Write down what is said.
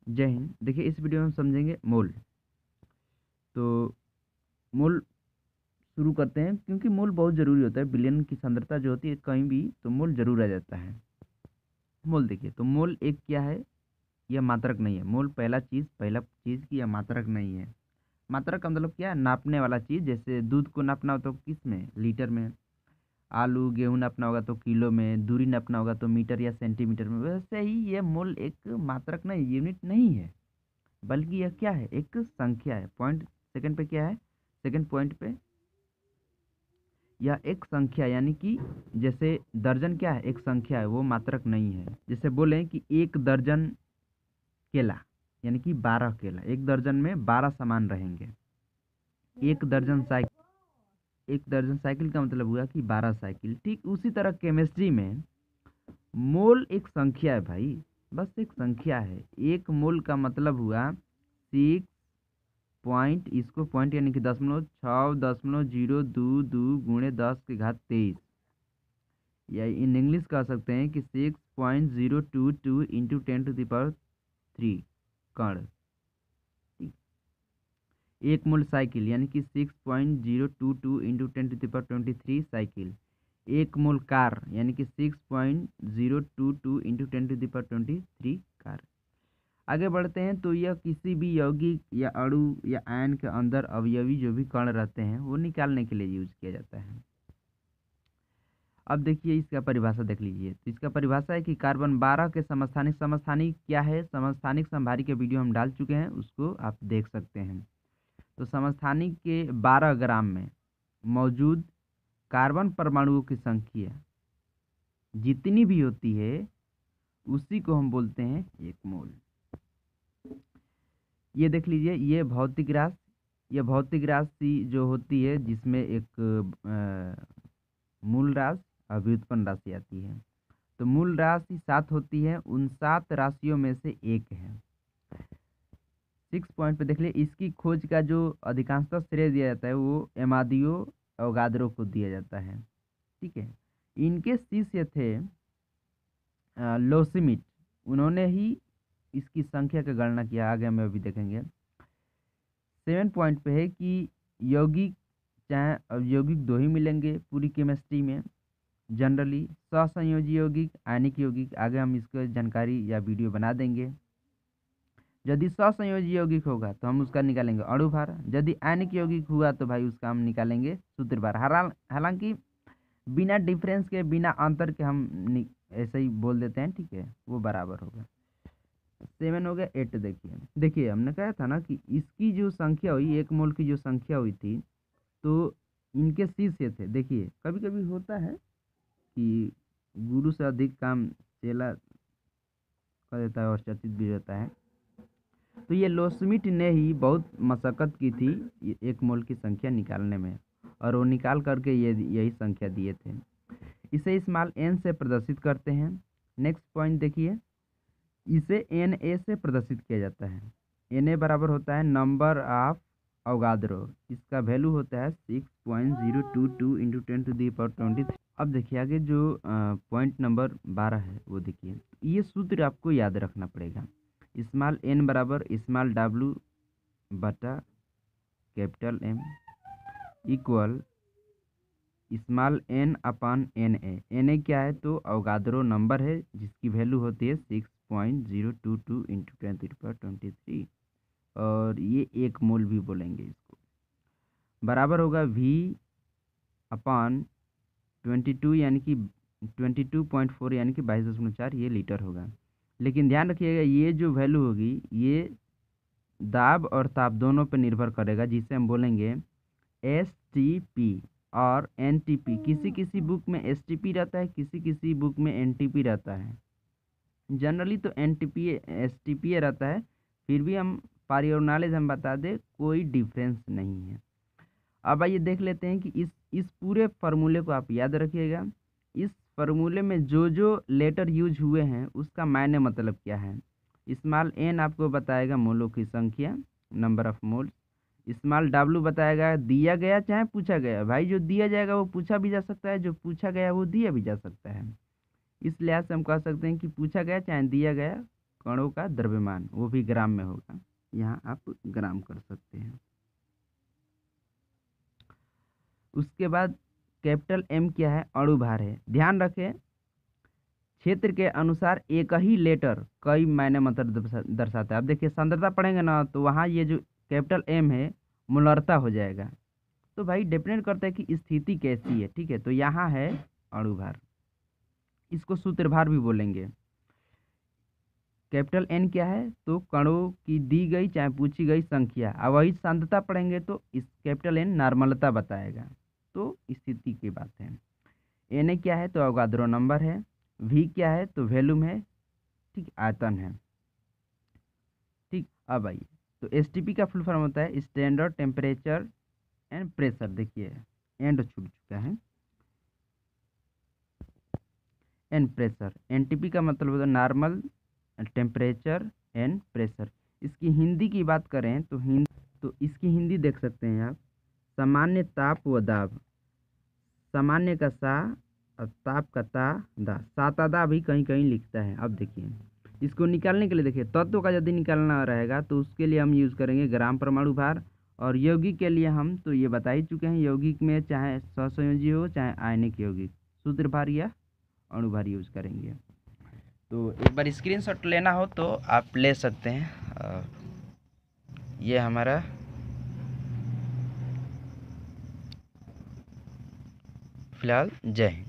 जय हिंद। देखिए इस वीडियो में हम समझेंगे मोल। तो मोल शुरू करते हैं क्योंकि मोल बहुत ज़रूरी होता है। बिलियन की सांद्रता जो होती है कहीं भी तो मोल जरूर आ जाता है। मोल देखिए तो मोल एक क्या है, यह मात्रक नहीं है। मोल पहला चीज़ की यह मात्रक नहीं है। मात्रक का मतलब क्या है, नापने वाला चीज़। जैसे दूध को नापना हो तो किस में, लीटर में। आलू गेहूं नापना होगा तो किलो में। दूरी नापना होगा तो मीटर या सेंटीमीटर में। वैसे ही ये मोल एक मात्रक नहीं, यूनिट नहीं है, बल्कि यह क्या है, एक संख्या है। पॉइंट सेकंड पे क्या है, सेकंड पॉइंट पे यह एक संख्या, यानी कि जैसे दर्जन क्या है, एक संख्या है, वो मात्रक नहीं है। जैसे बोलें कि एक दर्जन केला, यानी कि 12 केला। एक दर्जन में 12 सामान रहेंगे। एक दर्जन साइकिल, एक दर्जन साइकिल का मतलब हुआ कि 12 साइकिल। ठीक उसी तरह केमिस्ट्री में मोल एक संख्या है भाई, बस एक संख्या है। एक मोल का मतलब हुआ 6 इसको पॉइंट यानी कि 0.6.002 या इन इंग्लिश कह सकते हैं कि 6.022 इंटू 10⁻³ कण। ठीक। एक मोल साइकिल यानी कि 6.022 इंटू 10⁻23 साइकिल। एक मोल कार यानी कि 6.022 इंटू 10⁻23 कार। आगे बढ़ते हैं तो यह किसी भी यौगिक या अणु या आयन के अंदर अवयवी जो भी कण रहते हैं वो निकालने के लिए यूज किया जाता है। अब देखिए इसका परिभाषा देख लीजिए। तो इसका परिभाषा है कि कार्बन 12 के समस्थानिक, समस्थानिक क्या है, समस्थानिक संभारी के वीडियो हम डाल चुके हैं, उसको आप देख सकते हैं। तो समस्थानिक के 12 ग्राम में मौजूद कार्बन परमाणुओं की संख्या जितनी भी होती है उसी को हम बोलते हैं एक मोल। ये देख लीजिए, ये भौतिक राशि जो होती है जिसमें एक मूल राशि और व्युत्पन्न राशि आती है। तो मूल राशि 7 होती है, उन 7 राशियों में से एक है। 6 पॉइंट पे देख लिए, इसकी खोज का जो अधिकांशतः श्रेय दिया जाता है वो एमादियो अवोगाद्रो को दिया जाता है। ठीक है। इनके शिष्य थे लोसिमिट, उन्होंने ही इसकी संख्या की गणना किया। आगे हम अभी देखेंगे। 7 पॉइंट पे है कि यौगिक चाहे अवयौगिक दो ही मिलेंगे पूरी केमिस्ट्री में जनरली। सहसंयोजी यौगिक, आयनिक यौगिक, आगे हम इसको जानकारी या वीडियो बना देंगे। यदि सहसंयोजी यौगिक होगा तो हम उसका निकालेंगे अणु भार। यदि आयनिक यौगिक हुआ तो भाई उसका हम निकालेंगे सूत्र भार। हालांकि बिना डिफरेंस के, बिना अंतर के हम ऐसे ही बोल देते हैं, ठीक है, वो बराबर होगा। 7 हो गया। 8 देखिए, देखिए हमने कहा था ना कि इसकी जो संख्या हुई, एक मोल की जो संख्या हुई थी, तो इनके शिष्य थे। देखिए कभी कभी होता है कि गुरु से अधिक काम चेला कर देता है और चर्चित भी रहता है। तो ये लोस्मिट ने ही बहुत मशक्कत की थी एक मोल की संख्या निकालने में, और वो निकाल करके यही संख्या दिए थे। इसे स्मॉल n से प्रदर्शित करते हैं। नेक्स्ट पॉइंट देखिए, इसे Na से प्रदर्शित किया जाता है। Na बराबर होता है नंबर ऑफ अवोगाद्रो। इसका वैल्यू होता है 6.022 इंटू 10⁻23। अब देखिए आगे जो पॉइंट नंबर 12 है वो देखिए। ये सूत्र आपको याद रखना पड़ेगा। स्मॉल n बराबर स्मॉल w बटा capital M equal small n अपान Na क्या है, तो अवोगाद्रो नंबर है जिसकी वैल्यू होती है 6.022 इंटू 10⁻23, और ये एक मोल भी बोलेंगे इसको। बराबर होगा V अपान 22 यानी कि 22.4 यानी कि 22.4, ये लीटर होगा। लेकिन ध्यान रखिएगा ये जो वैल्यू होगी ये दाब और ताप दोनों पर निर्भर करेगा, जिसे हम बोलेंगे STP और NTP। किसी किसी बुक में STP रहता है, किसी किसी बुक में NTP रहता है। जनरली तो NTP STP रहता है, फिर भी हम फॉर योर नॉलेज हम बता दें कोई डिफरेंस नहीं है। अब आइए देख लेते हैं कि इस पूरे फार्मूले को आप याद रखिएगा। इस फार्मूले में जो जो लेटर यूज हुए हैं उसका मायने मतलब क्या है। स्मॉल n आपको बताएगा मोलों की संख्या, number of moles. Small w बताएगा दिया गया चाहे पूछा गया। भाई जो दिया जाएगा वो पूछा भी जा सकता है, जो पूछा गया वो दिया भी जा सकता है। इस लिहाज से हम कह सकते हैं कि पूछा गया चाहे दिया गया कणों का द्रव्यमान, वो भी ग्राम में होगा, यहाँ आप ग्राम कर सकते हैं। उसके बाद कैपिटल एम क्या है, अणुभार है। ध्यान रखें, क्षेत्र के अनुसार एक ही लेटर कई मायने मतलब दर्शाता है। अब देखिए सांद्रता पढ़ेंगे ना, तो वहाँ ये जो कैपिटल एम है मोलरता हो जाएगा। तो भाई डिपेंड करता है कि स्थिति कैसी है, ठीक है। तो यहाँ है अणुभार, इसको सूत्रभार भी बोलेंगे। कैपिटल एन क्या है, तो कणों की दी गई चाहे पूछी गई संख्या। अब वही सांद्रता पढ़ेंगे तो इस कैपिटल एन नॉर्मलता बताएगा, तो स्थिति की बात है। एन क्या है, तो अवगाद्रो नंबर है। वी क्या है, तो वॉल्यूम है, ठीक, आयतन है, ठीक। अब आइए, तो एसटीपी का फुल फॉर्म होता है स्टैंडर्ड टेम्परेचर एंड प्रेशर। देखिए एंड छूट चुका है, एंड प्रेशर। एनटीपी का मतलब होता है नॉर्मल टेम्परेचर एंड प्रेशर। इसकी हिंदी की बात करें तो इसकी हिंदी देख सकते हैं आप, सामान्य ताप व दाब। सामान्य का सा और ताप का ता दा, सातादा भी कहीं कहीं लिखता है। अब देखिए इसको निकालने के लिए, देखिए तत्व का यदि निकालना रहेगा तो उसके लिए हम यूज़ करेंगे ग्राम परमाणु भार। और यौगिक के लिए हम तो ये बता ही चुके हैं, यौगिक में चाहे सहसंयोजी हो चाहे आयनिक यौगिक, सूत्र भार या अणु भार यूज़ करेंगे। तो एक बार स्क्रीनशॉट लेना हो तो आप ले सकते हैं। ये हमारा फिलहाल जय हिंद।